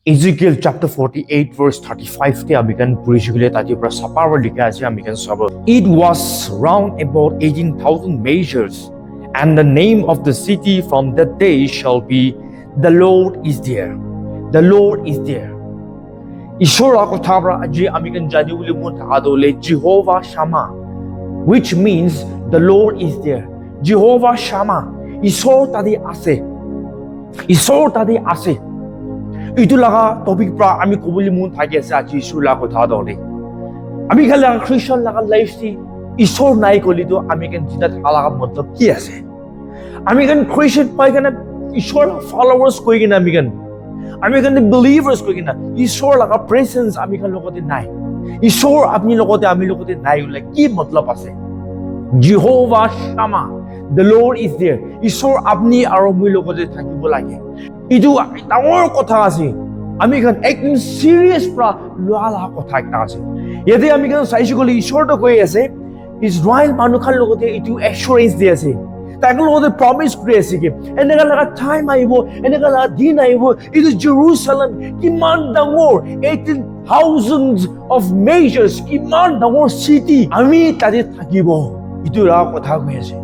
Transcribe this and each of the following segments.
Ezekiel chapter 48 verse 35 te amikan purishigile tati pra sapar likha ase amikan sabo. It was round about 18,000 measures, and the name of the city from that day shall be the Lord is there. The Lord is there. Ishora kothabra aji amikan jadi uli mun adole Jehovah Shammah, which means the Lord is there. Jehovah Shammah. Ishor tadi ase. Ishor tadi ase. Itu laga topik pra ami kobuli mun thake ase aji Ishor la kotha dole. Ami khala Christian laga life si Ishor nai koli to ami kan jina thala ka matlab ki ase. Ami kan Christian pai kana Ishor followers koi kina ami kan believers koi kina Ishor laga presence ami kan logote nai. Ishor apni logote ami logote nai ule ki matlab ase. Jehovah Shammah, the Lord is there. Ishor apni aro mui logote thakibo lage. Itu dangor kotha ase. Ami kan ekdom serious pra loala kotha ekta ase. Yete ami kan saishu kole Ishor to koi ase Israel manu khan logote itu assurance di ase. Taikon logote promise kuri ase ke eneka laga time aibo, eneka laga din aibo, itu Jerusalem kiman dangor 18,000 of measures kiman dangor city ami tade thakibo. Itu ra kotha koi ase.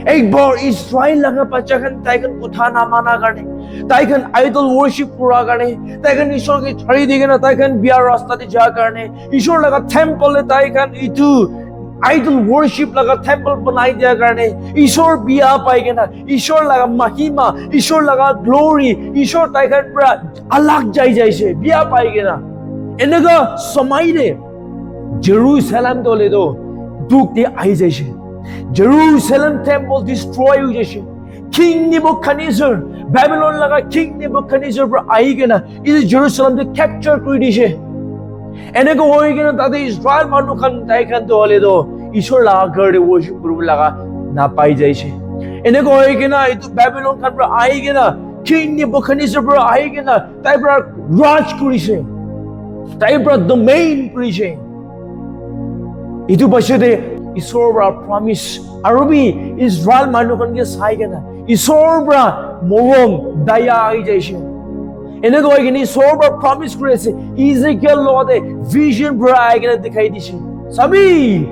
एक बार इस्राएल लगा पचाखन ताइकन कुथा ना माना करने ताइकन idol worship पूरा करने ताइकन ईश्वर की छड़ी देगे ना ताइकन बियार रास्ता दे जा करने ईश्वर लगा टेंपल ले ताइकन इतु आइडल वर्शिप लगा टेंपल बनाई दिया करने ईश्वर बिया पाएगे ना ईश्वर लगा महिमा ईश्वर लगा ग्लोरी ईश्वर ताइकन पूरा अलग जाई से बिया पाएगे ना इनका समय ने जेरूसलम तो ले दो दुख दे आई जाए Jerusalem temple destroy ho jaise. King Nebuchadnezzar, Babylon laga King Nebuchadnezzar pra aigena is Jerusalem to capture kori dise. Eneko hoigena tate Israel manu khan taikhan to hole do Ishor laga garde worship kuru laga na pai jaise. Eneko hoigena itu Babylon khan pra aigena King Nebuchadnezzar pra aigena tai pra raj korise. Tai pra domain korise. Itu bashede Ishor bra promise arubi Israel manukan ke sai kana Ishor bra morom daya ai jaise ene ko gini Ishor bra promise kurese Ezekiel lode vision bra ai kana dikhai dise sabi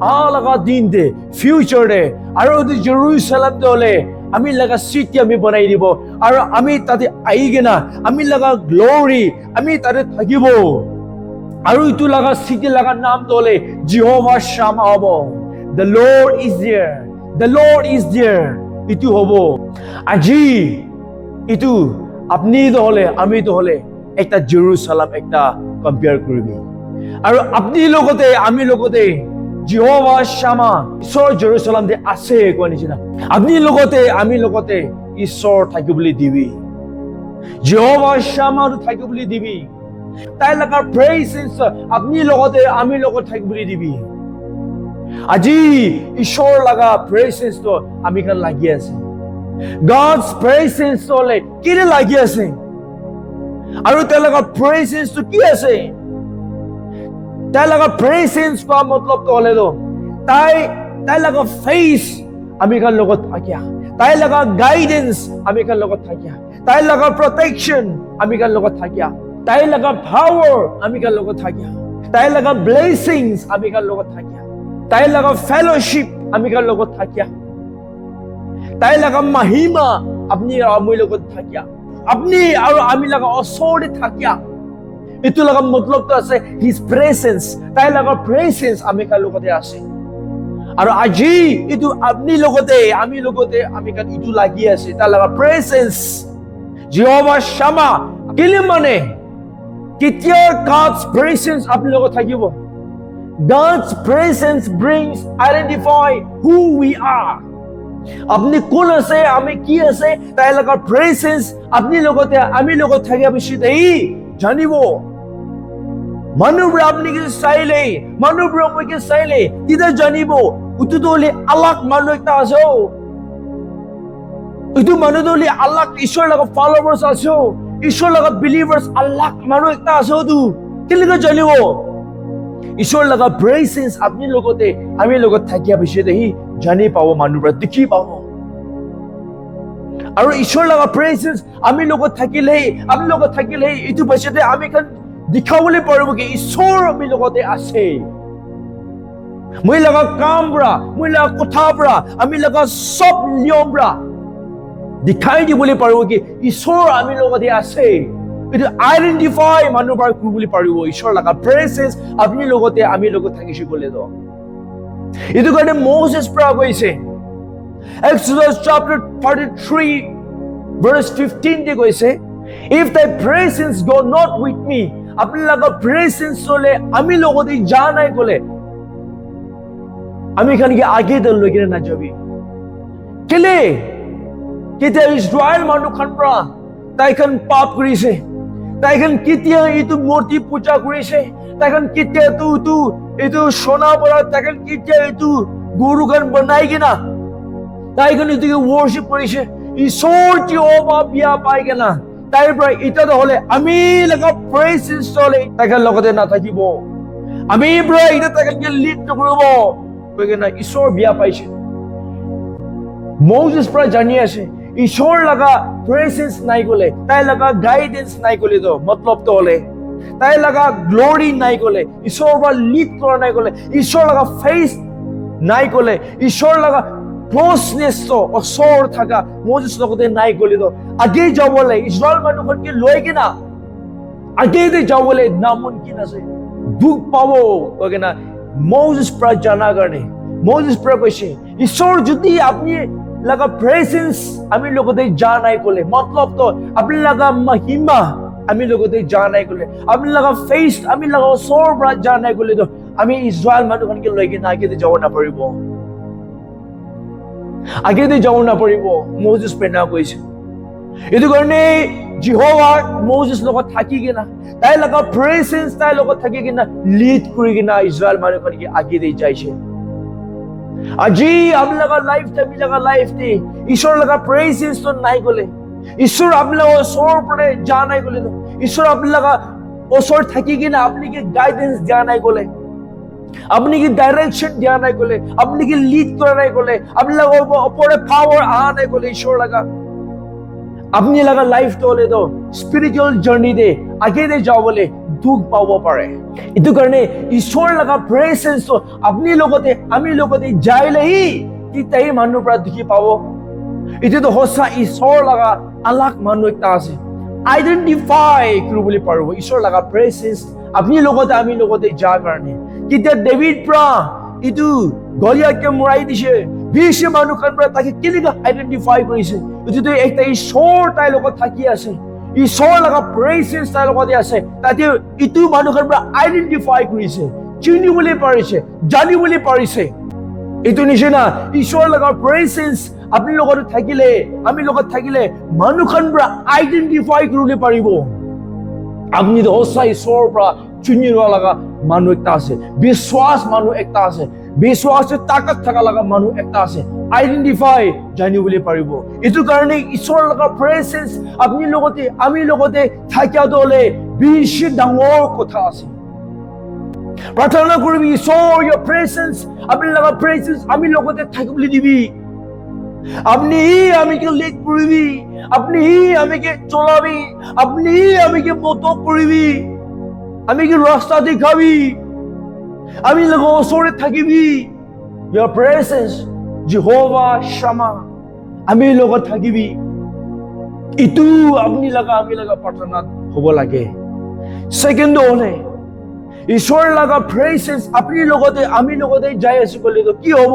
alaga din de future de aro de Jerusalem dole ami laga city ami banai dibo aro ami tate ai gena ami laga glory ami tare thakibo Aru itu laga city laga naam dole Jehovah Shammah hobo. The Lord is there. The Lord is there. Itu hobo. Aji itu apni to hole ami to hole ekta Jerusalem ekta compare koribi. Aru apni logote ami logote Jehovah Shammah Ishor Jerusalem de ase ko nichina. Apni logote ami logote Ishor thakibuli dibi. Jehovah Shammah thakibuli dibi. Tai laga presence apni logote ami logot thakibuli dibi aji Ishor laga presence to ami kan lagi ase God's presence to le kile lagi ase aru tai laga presence to ki ase tai laga presence ka matlab to le do tai laga face ami kan logot thakya tai laga guidance ami kan logot thakya tai laga protection ami kan logot thakya Tai laga power ami kan logot thakya. Tai laga blessings ami kan logot thakya. Tai laga fellowship ami kan logot thakya. Tai laga mahima apni amui logot thakya. Apni aru ami laga authority thakya. Itu laga matlab to ase his presence. Tai laga presence ami kan logote ase. Aru aji itu apni logote ami kan itu lagi ase. Tai laga presence Jehovah Shammah kile mane Kitya God's presence apni logo thakibo. God's presence brings identify who we are. Apni kun ase ami ki ase tai laga presence apni logote ami logo thakia bishi dei janibo. Manubra apni ke saile manubra mo ke saile tida janibo utu dole alak manu ekta aso. Utu manu dole alak Ishor laga followers aso. Ishor laga believers Allah manu ekta aso tu kiliga janibo Ishor laga presence apni logote ami logot thakia bishe dehi jani pawo manu pra dikhi pawo আৰু ঈশ্বৰ লগা presence আমি লগত থাকিলে এইটো পাছতে আমি kan দেখাবলৈ পাৰিব কি ঈশ্বৰ আমি লগতে আছে মই লগা কাম পৰা মই লগা কথা পৰা আমি লগা সব নিয়ম পৰা দেখাই দিবলৈ পাৰিব কি ঈশ্বৰ আমি লগতে আছে এইটো আইডেন্টিফাই মানুহ পৰা কৰিবলৈ পাৰিব ঈশ্বৰ লগা প্ৰেজেন্স আপুনি লগতে আমি লগত থাকিছে ক'লে তো এইটো কাৰণে মোজেছ পৰা কৈছে Exodus chapter 33 verse 15 they say if thy presence go not with me apni laga presence sole ami logote janai kole ami khani ke aage dal loge na jabi kile kite Israel manu khan pra tai khan pap korise tai khan kitia itu murti puja korise tai khan kitia tu itu sona pora tai khan kitia itu guru khan banai kina তাই কিন্তু এদিকে worship করেছে ঈশ্বর জিহোভা বিয়া পাই গেনা তাই প্রায় এটা হলে আমি লাগা প্রেজেন্স চলে তাকে লগতে না থাকিব আমি প্রায় এটা তাকে লিড নকৰিব কইগে না ঈশ্বর বিয়া পাইছে মোজেস প্রায় জানি আছে ঈশ্বর লাগা প্রেজেন্স নাই গলে তাই লাগা গাইডেন্স নাই গলে তো মতলব তো হলে তাই লাগা গ্লোরি নাই গলে ঈশ্বর বা লিড কৰা নাই গলে ঈশ্বর লাগা ফেস নাই গলে ঈশ্বর লাগা closeness to osor thaga Moses logote nai goli do age jawole Israel manukhon ke loi kina age de jawole namumkin ase dukh pabo kogena Moses pra jana garne Moses pra koise ishor jodi apni laga presence ami logote janai kole matlab to apni laga mahima ami logote janai kole apni laga face ami laga osor pra janai kole do ami Israel manukhon ke loi kina age de jawona paribo আগে দে যাব না পৰিব Moses প্ৰেৰণা কৰিছে এইটো কাৰণে জিহোভা Moses লগত থাকি কিনা তাই লগা প্ৰেজেন্স তাই লগত থাকি কিনা লিড কৰি কিনা ইজৰাইল মানুহখনকে আগে দে যাইছে আজি আমি লগা লাইফ তে ঈশ্বৰ লগা প্ৰেজেন্স তো নাই গলে ঈশ্বৰ আপুনি লগা ওচৰ পৰে যা নাই গলে ঈশ্বৰ আপুনি লগা ওচৰ থাকি কিনা আপুনি কি গাইডেন্স দিয়া নাই গলে আপনি কি ডাইরেকশন দিয়া নাই কলে আপনি কি লিড করা নাই কলে আপনি লাগা উপরে পাওয়ার আ নাই কলে ঈশ্বর লাগা আপনি লাগা লাইফ তো হলে তো স্পিরিচুয়াল জার্নি দে আগে দে যাও বলে দুঃখ পাব পারে এটো কারণে ঈশ্বর লাগা প্রেজেন্স তো আপনি লগতে আমি লগতে যাইলেই কি তাই মানুহ পৰা দেখি পাব এটো তো হসা ঈশ্বৰ লাগা আলাক মানুহ একটা আছে আইডেন্টিফাই কৰিবলৈ পাৰিব ঈশ্বৰ লাগা প্ৰেজেন্স আপনি লগতে আমি লগতে যা কাৰণে কিতিয়া ডেভিড প্ৰা ইটো গলিয়াকে মৰাই দিছে বিশে মানুহখন পৰা তাকে কেনেকৈ আইডেন্টিফাই কৰিছে এইটো একটা ঈশ্বৰ তাই লগত থাকি আছে ঈশ্বৰ লগা প্ৰেজেন্স তাই লগতে আছে তাতে ইটো মানুহখন পৰা আইডেন্টিফাই কৰিছে চিনিবলৈ পাৰিছে জানিবলৈ পাৰিছে এইটো নিচিনা ঈশ্বৰ লগা প্ৰেজেন্স আপনি লগত থাকিলে আমি লগত থাকিলে মানুহখন পৰা আইডেন্টিফাই কৰিবলৈ পাৰিব আপনি তো সঁচা ঈশ্বৰৰ পৰা চিনিব লগা মানুহ একটা আছে বিশ্বাস মানুহ একটা আছে বিশ্বাসে তাকত থকা লগা মানুহ একটা আছে আইডেন্টিফাই জানিবলৈ পাৰিব এইটো কাৰণে ঈশ্বৰৰ লগা প্ৰেজেন্স আপনি লগতে আমি লগতে থাকিয়াটো হলে বেছি ডাঙৰ কথা আছে প্ৰাৰ্থনা কৰিবি ঈশ্বৰ your presence আপনি লগা প্ৰেজেন্স আমি লগতে থাকিবলৈ দিবি আপনি আমাকে লিড কৰিবি আপনি আমাকে চলাবি আপনি আমাকে মত কৰিবি আমাকে ৰাস্তা দেখাবি আমি লগা ওচৰত থাকিবি your presence Jehovah Shammah আমি লগত থাকিবি ইটো আপনি লগা আমি লগা প্ৰাৰ্থনাত হ'ব লাগে সেকেন্ড হলে ঈশ্বৰ লগা প্ৰেজেন্স আপনি লগতে আমি লগতে যাই আছো কলে তো কি হ'ব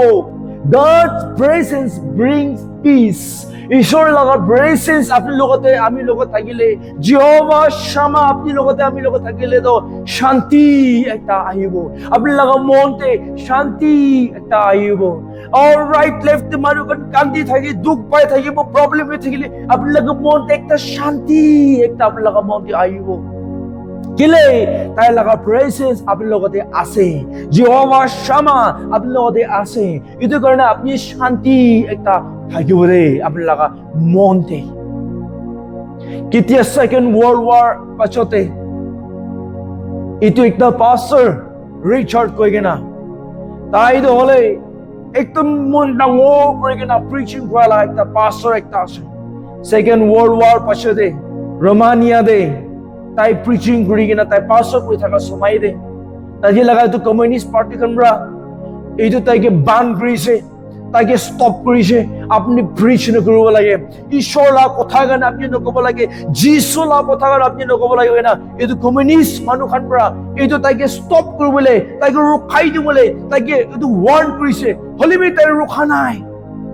God's presence brings peace. ঈশ্বৰ লগা প্ৰেজেন্স আপনি লগতে আমি লগত থাকিলে জিহোভা শামা আপনি লগতে আমি লগত থাকিলে তো শান্তি একটা আহিব আপনি লগা মনতে শান্তি একটা আহিব অল রাইট লেফট মানুষজন কান্দি থাকি দুঃখ পাই থাকিব প্রবলেমে থাকিলে আপনি লগা মনতে একটা শান্তি একটা আপনি লগা মনতে আহিব কিলে তাই লগা প্ৰেজেন্স আপনি লগতে আছে জিহোভা শামা আপনি লগতে আছে এইটো কাৰণে আপনি শান্তি একটা থাকিব রে আপনি লগা মনতে কেতিয়া সেকেন্ড ওয়ার্ল্ড ওয়ার পাছতে এইটো একটা পাস্টার রিচার্ড কইগেনা তাই তো হলে একদম মন ডাঙৰ কৰি কিনা প্ৰিচিং কৰা একটা পাস্টার একটা আছে Second World War পাছতে Romania দে তাই প্রিচিং কৰি কিনা তাই পাছক কৰি থকা সময় দে তাজি লাগা তো কমিউনিষ্ট পাৰ্টি খনৰা এইটো তাইকে বান কৰিছে তাকে ষ্টপ কৰিছে আপুনি প্ৰিচ নকৰিব লাগে ঈশ্বৰৰ কথা গান আপুনি নকব লাগে যিছলা কথা গান আপুনি নকব লাগে না এইটো কমিউনিষ্ট মানুহখান পৰা এইটো তাকে ষ্টপ কৰিবলৈ তাকে ৰখাই দিবলৈ তাকে এইটো ৱাৰ্ন কৰিছে হলিবি তাই ৰখা নাই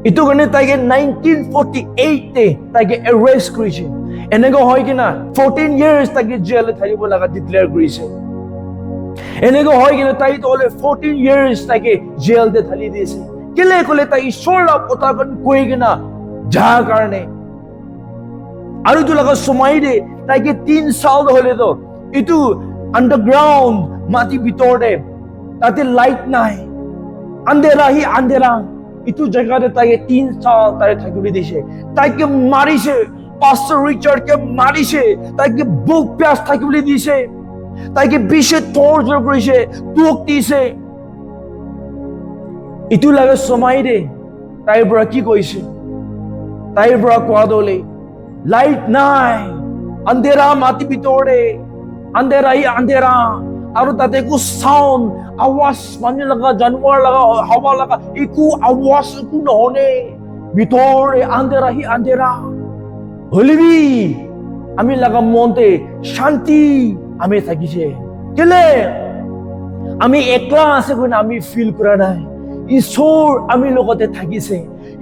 এইটো কাৰণে তাকে 1948 তে তাকে এৰেষ্ট কৰিছে এনেকৈ হয় কিনা 14 years তাকে জেলত থাকিব লগা ডিক্লেয়াৰ কৰিছে এনেকৈ হয় কিনা তাই তলে 14 years তাকে জেলতে ঢালি দিছে কেলে কলে তাই ঈশ্বৰৰ কথা কৈ কিনা যাৰ কাৰণে আৰু তো লগা সময় দে তাকে 3 সাল হলে তো ইটো আন্ডাৰগ্ৰাউণ্ড মাটি ভিতৰতে তাতে লাইট নাই আন্ধেৰা হি আন্ধেৰা ইটো জায়গাতে তাকে 3 সাল তাই থাকিবলৈ দিছে তাকে মাৰিছে পাস্টাৰ ৰিচাৰ্ডকে মাৰিছে তাকে বুক প্যাস থাকিবলৈ দিছে তাকে বিশে টৰ্চাৰ কৰিছে দুখ দিছে ইটো লাগে সময় দে তাইৰ পৰা কি কৈছে তাইৰ পৰা কোৱা দলে লাইট নাই আন্ধেৰা মাটি ভিতৰতে আন্ধেৰা হি আন্ধেৰা আৰু তাতে একো সাউণ্ড আৱাজ মানুহ লগা জানুৱাৰ লগা হাৱা লগা একো আৱাজ একো নহনে ভিতৰে আন্ধেৰা হি আন্ধেৰা হলিবি আমি লগা মনতে শান্তি আমি থাকিছে কেলে আমি একলা আছে কোনে আমি ফিল কৰা নাই ঈশ্বৰ আমি লগতে থাকিছে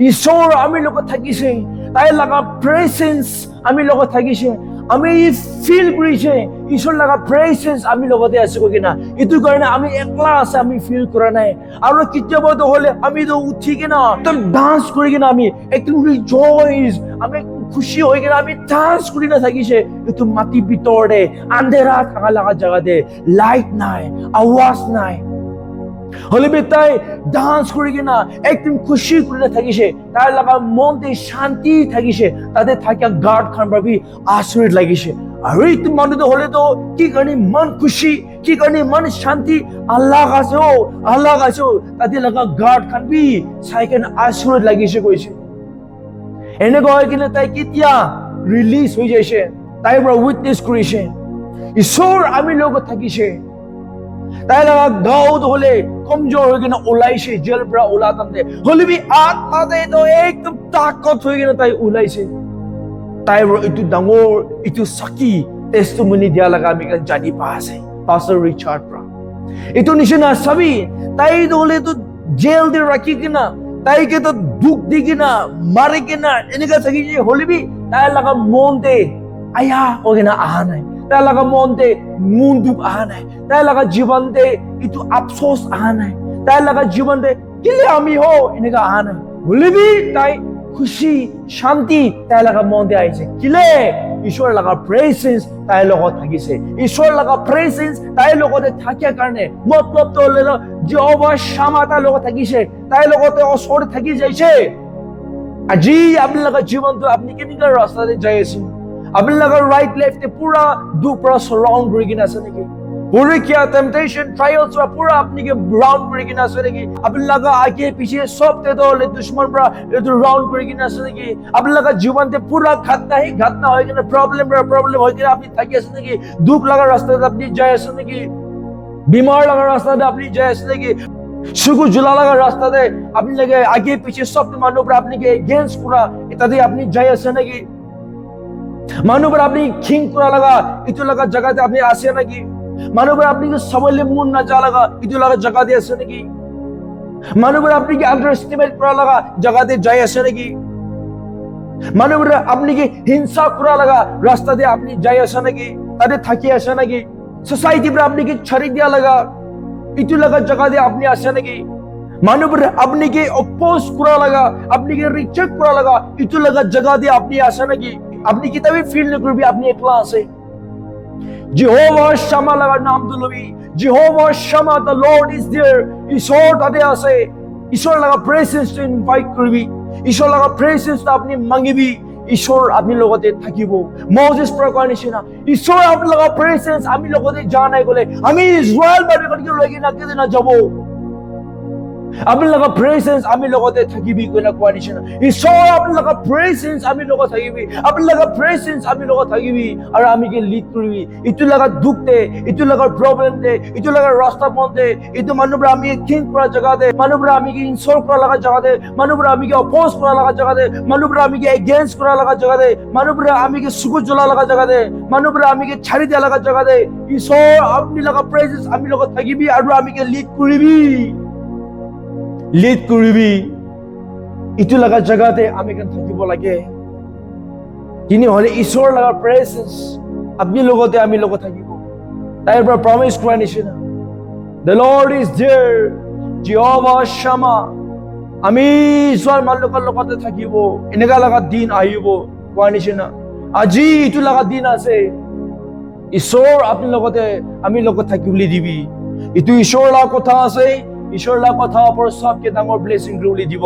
ঈশ্বৰ আমি লগত থাকিছে তাই লগা প্ৰেজেন্স আমি লগত থাকিছে আমি ফিল কৰিছে ঈশ্বৰ লগা প্ৰেজেন্স আমি লগতে আছে কিনা এইটো কাৰণে আমি একলা আছে আমি ফিল কৰা নাই আৰু কেতিয়াবা তো হলে আমি তো উঠি কিনা একদম ডান্স কৰি কিনা আমি একদম ৰিজয়েচ আমি খুশি হৈ কিনা আমি ডান্স কৰি না থাকিছে এইটো মাটি ভিতৰতে আন্ধেৰা থকা লগা জাগাতে লাইট নাই আৱাজ নাই হলিবি তাই ডান্স কৰি কিনা একদম খুশি কৰি না থাকিছে তাই লগা মনতে শান্তি থাকিছে তাতে থাকা গাৰ্ড খান ভাবি আচৰিত লাগিছে আৰু এইটো মানুহটো হলে তো কি কাৰণে মন খুশি কি কাৰণে মন শান্তি আল্লাহ আছে তাতে লগা গাৰ্ড খান বি চাই কিনে আচৰিত লাগিছে কৈছে এনেকুৱা হয় কিনে তাই কেতিয়া ৰিলিজ হৈ যাইছে তাইৰ পৰা উইটনেছ কৰিছে ঈশ্বৰ আমি লগত থাকিছে তাই লগা গাঁৱত হলে কমজোৰ হৈ কিনে ওলাইছে জেল পৰা ওলাতান্তে হলিবি আত্মাতে তো একদম তাকত হৈ কিনে তাই ওলাইছে তাইৰ এইটো ডাঙৰ এইটো চাকি টেষ্টিমনি দিয়া লগা আমি জানি পা আছে পাষ্টাৰ ৰিচাৰ্ড পৰা এইটো নিচিনা চাবি তাই হলে তো জেল দি ৰাখি কিনা তাইকে তো দুখ দি কিনা মাৰি কিনা এনেকা থাকিছে হলিবি তাই লগা মনতে আয়া কিনা অহা নাই তাই লগা মনতে মন দুখ অহা নাই তাই লগা জীৱনতে এইটো আফচোচ অহা নাই তাই লগা জীৱনতে কেলে আমি এনেকা অহা নাই হলিবি তাই খুশি শান্তি তাই লগা মনতে আহিছে কেলে ঈশ্বৰ লগা প্ৰেজেন্স তাইৰ লগত থাকিছে ঈশ্বৰ লগা প্ৰেজেন্স তাইৰ লগতে থাকাৰ কাৰণে মতলবটো হলে যহোৱা শামা তাইৰ লগত থাকিছে তাইৰ লগতে ওচৰতে থাকি যাইছে আজি আপোনালোকৰ জীৱনটো আপুনি কেনেকুৱা ৰাস্তাতে যাই আছে আপোনালোকৰ ৰাইট লেফ্টে পুৰা দুখ পৰা সাৰাউণ্ড কৰি কিনে আছে নেকি পৰীক্ষা টেম্পটেশ্যন ট্ৰায়েলছ পুৰা আপুনি ৰাউণ্ড কৰি কিনে আছে নেকি আপোনালোকৰ আগে পিছে সবতে তো হলে দুশ্মন পৰা এইটো ৰাউণ্ড কৰি কিনে আছে নেকি আপোনালোকৰ জীৱনতে পুৰা ঘটনা হৈ কিনে প্ৰব্লেম হৈ কিনে আপুনি থাকি আছে নেকি দুখ লগা ৰাস্তাতে আপুনি যাই আছে নেকি বিমাৰ লগা ৰাস্তাতে আপুনি যাই আছে নেকি চকু জ্বলা লগা ৰাস্তাতে আপোনালোকে আগে পিছে সব মানুহৰ পৰা আপুনি এগেইনষ্ট কৰা এটাতে আপুনি যাই আছে নেকি মানুহৰ পৰা আপুনি খিং কৰা লগা এইটো লগা জাগাতে আপুনি আছে নেকি মানুহবোৰ আপুনি চাবলৈ মন নাযা লগা এইটো লগা জাগাতে আছে নেকি মানুহবোৰ আপুনি আন্ডাৰ এষ্টিমেট কৰা লগা জাগাতে যাই আছে নেকি মানুহবোৰ আপুনি হিংসা কৰা লগা ৰাস্তাতে আপুনি যাই আছে নেকি তাতে থাকি আছে নেকি সোসাইটিৰ পৰা আপুনি ছাড়ি দিয়া লগা এইটো লগা জাগাতে আপুনি আছে নেকি মানুহবোৰ আপুনি অপোজ কৰা লগা আপুনি ৰিজেক্ট কৰা লগা এইটো লগা জাগাতে আপুনি আছে নেকি আপনি কিতাবি ফিল নকৰিবি আপনি একলা আছে Jehovah Shammah laga naam dulubi Jehovah Shammah the Lord is there ঈশ্বৰ তাতে আছে ঈশ্বৰ laga presence to invite কৰিবি ঈশ্বৰ laga presence টা আপনি মাগিবি ঈশ্বৰ আপনি লগতে থাকিব মজেস প্ৰকাৰ নিচিনা ঈশ্বৰ আপনি laga presence আমি লগতে যা নাই গলে আমি ইজৰাইল বাহিৰ কৰি লৈ কিনা কেদিনা যাব আপোনালোকৰ প্ৰেজেন্স আমি লগতে থাকিবি কইনা কোৱা নিচিনা ঈশ্বৰ আপোনালোকৰ প্ৰেজেন্স আমি লগত থাকিবি আপোনালোকৰ প্ৰেজেন্স আমি লগত থাকিবি আৰু আমি কি লিড কৰিবি ইটো লগা দুখতে ইটো লগা প্ৰবলেম দে ইটো লগা ৰাস্তা বন্ধে ইটো মানুহবোৰ আমি থিংক কৰা জেগাতে মানুহবোৰ আমি কি ইনসল্ট কৰা লগা জেগাতে মানুহবোৰ আমি কি অপোজ কৰা লগা জেগাতে মানুহবোৰ আমি কি এগেইনষ্ট কৰা লগা জেগাতে মানুহবোৰ আমি কি সুগুত জ্বলা লগা জেগাতে মানুহবোৰ আমি কি ছাড়ি দিয়া লগা জেগাতে ঈশ্বৰ আপোনালোকৰ প্ৰেজেন্স আমি লগত থাকিবি আৰু আমি কি লিড কৰিবি ইটো লগা জেগাতে আমি কেন থাকিব লাগে তিনি হলে ঈশ্বৰ লগা প্ৰেজেন্স আপনি লগতে আমি লগত থাকিব তাইৰ পৰা প্ৰমিস কৰা নিচিনা the Lord is there Jehovah Shammah আমি ঈশ্বৰ মানুহৰ লগতে থাকিব এনেকা লগা দিন আহিব কোৱা নিচিনা আজি ইটো লগা দিন আছে ঈশ্বৰ আপনি লগতে আমি লগত থাকিবলৈ দিবি ইটো ঈশ্বৰ লগা কথা আছে ঈশ্বৰ লগা কথা ওপৰত সবকে ডাঙৰ ব্লেসিং দিব